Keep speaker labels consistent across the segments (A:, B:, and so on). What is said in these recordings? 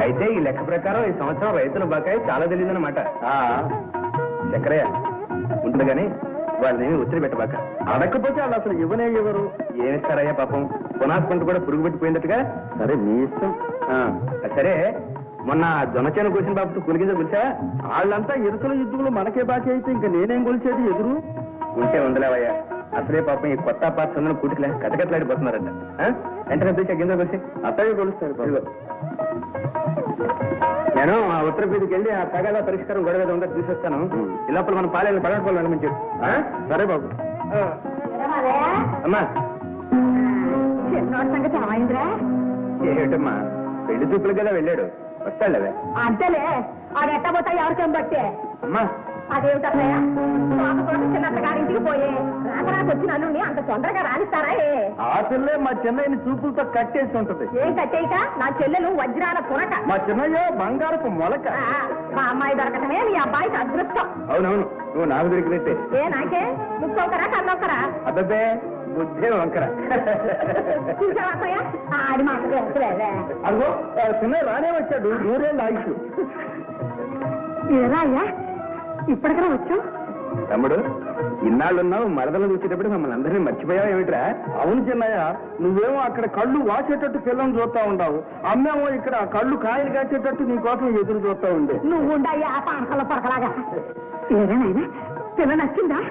A: అయితే ఈ లెక్క ప్రకారం ఈ సంవత్సరం రైతుల బకాయి చాలా తెలియదన్నమాట. చక్రయ్య ఉంటుంది కానీ వాళ్ళని ఒత్తిడి పెట్టబాక.
B: అడగకపోతే వాళ్ళు అసలు ఇవ్వనే ఇవ్వరు.
A: ఏమిస్తారయ్యా పాపం, పునాసుకుంటూ కూడా పురుగు పెట్టిపోయిందట్టుగా.
B: సరే మీ ఇష్టం.
A: సరే, మొన్న జొన్నచేను కూర్చుని బాబు కూలిగింజ కూర్చా.
B: వాళ్ళంతా ఇరుకుల యుద్ధంలో మనకే బాకీ అయితే ఇంకా నేనేం కొలిచేది ఎదురు
A: ఉంటే ఉండలేవయ్యా. అసలే పాపం ఈ కొత్త పాత సందులో కూటికి కటకట్లాడిపోతున్నారంట. వెంటనే చూసా గింజ కూర్చి
B: అత్తగా కొలుస్తారు.
A: నేను ఆ ఉత్తర వీధికి వెళ్ళి ఆ తగాదా పరిష్కారం గొడవ ఏదో ఉందో చూసేస్తాను. ఈ లోపల మనం పాలెల్ని పడకపోవాలి అని చెప్పి.
B: సరే బాబు.
A: అమ్మా
C: సంగతి ఏమైందిరా?
A: ఏమిటమ్మా, పెళ్లి చూపులు కదా వెళ్ళాడు, వస్తాడులే.
C: అంతేలే, ఆడు ఎట్టబోతా ఎవరికేం బట్టే.
A: అమ్మా
C: అదేమిటన్నయ్య, చిన్నత్త గారింటికి పోయే రాకరాకు వచ్చిన అల్లుడిని అంత తొందరగా రాణిస్తారా?
B: ఆ పిల్లే మా చెన్నైని చూపులతో కట్టేసి ఉంటది.
C: ఏం కట్టేయక? నా చెల్లెలు వజ్రాల పురక,
B: మా చిన్నయ్య బంగారపు మొలక.
C: మా అమ్మాయి దొరకటమే మీ అబ్బాయికి అదృష్టం.
A: అవునవును, నువ్వు నాకు దొరికినట్టే.
C: ఏ నాకే ముక్కొకరా కన్నొక్కరా?
A: అబ్బే బుద్ధే వంకర.
C: చూసావా ఆడి మాట తెలుసులేదే.
B: అదిగో చిన్నయ్య రానే వచ్చాడు. 100 ఏళ్ళ ఆయుష్.
C: ఏరా అయ్యా, ఇప్పటికరా వచ్చు?
A: తమ్ముడు, ఇన్నాళ్ళున్నావు, మరదలు చూసేటప్పుడు మమ్మల్ని అందరినీ మర్చిపోయావు ఏమిట్రా?
B: అవును చిన్నయ్య, నువ్వేమో అక్కడ కళ్ళు వాచేటట్టు పిల్లల్ని చూస్తా ఉండవు. అమ్మేమో ఇక్కడ కళ్ళు కాయలు కాచేటట్టు నీ కోసం ఎదురు చూస్తా ఉండే.
C: నువ్వు ఉండయ్యా పానకల్లో పొరకలాగా. ఏరేనాయనా, పిల్ల నచ్చిందా?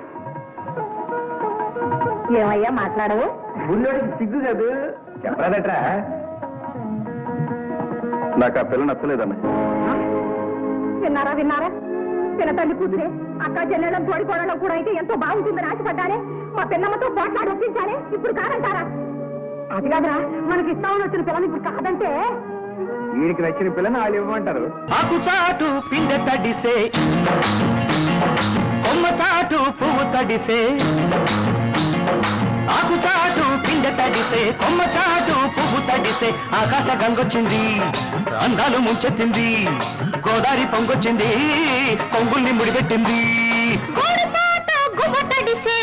C: ఏమయ్యా మాట్లాడవు?
A: బుల్లోడికి సిగ్గు కాదు, చెప్పరాదట్రా.
B: నాకు ఆ పిల్ల నచ్చలేదన్న.
C: విన్నారా విన్నారా? పిల్ల తల్లి కూతురే అక్క చెల్లెళ్ళం తోడికోవడం కూడా అయితే ఎంతో బాగుంటుందని ఆశపడ్డానే. మా పిల్లమ్మతో పోట్లాడి ఒప్పించానే, ఇప్పుడు కాదంటారా? అది కాదురా, మనకి ఇస్తామని వచ్చిన పిల్లని ఇప్పుడు కాదంటే
A: వీడికి నచ్చిన పిల్లని వాళ్ళు ఇవ్వమంటారు.
D: ఆకు చాటు పిందె తడిసే, కొమ్మ చాటు పువ్వు తడిసే. ఆకు చాటు పిందె తడిసే, కొమ్మ చాటు పువ్వు తడిసే. ఆకాశ గంగొచ్చింది, అందాలు ముంచెత్తింది. గోదావరి పొంగొచ్చింది, కొంగుల్ని ముడిపెట్టింది.
C: గుమ్మ తడిసే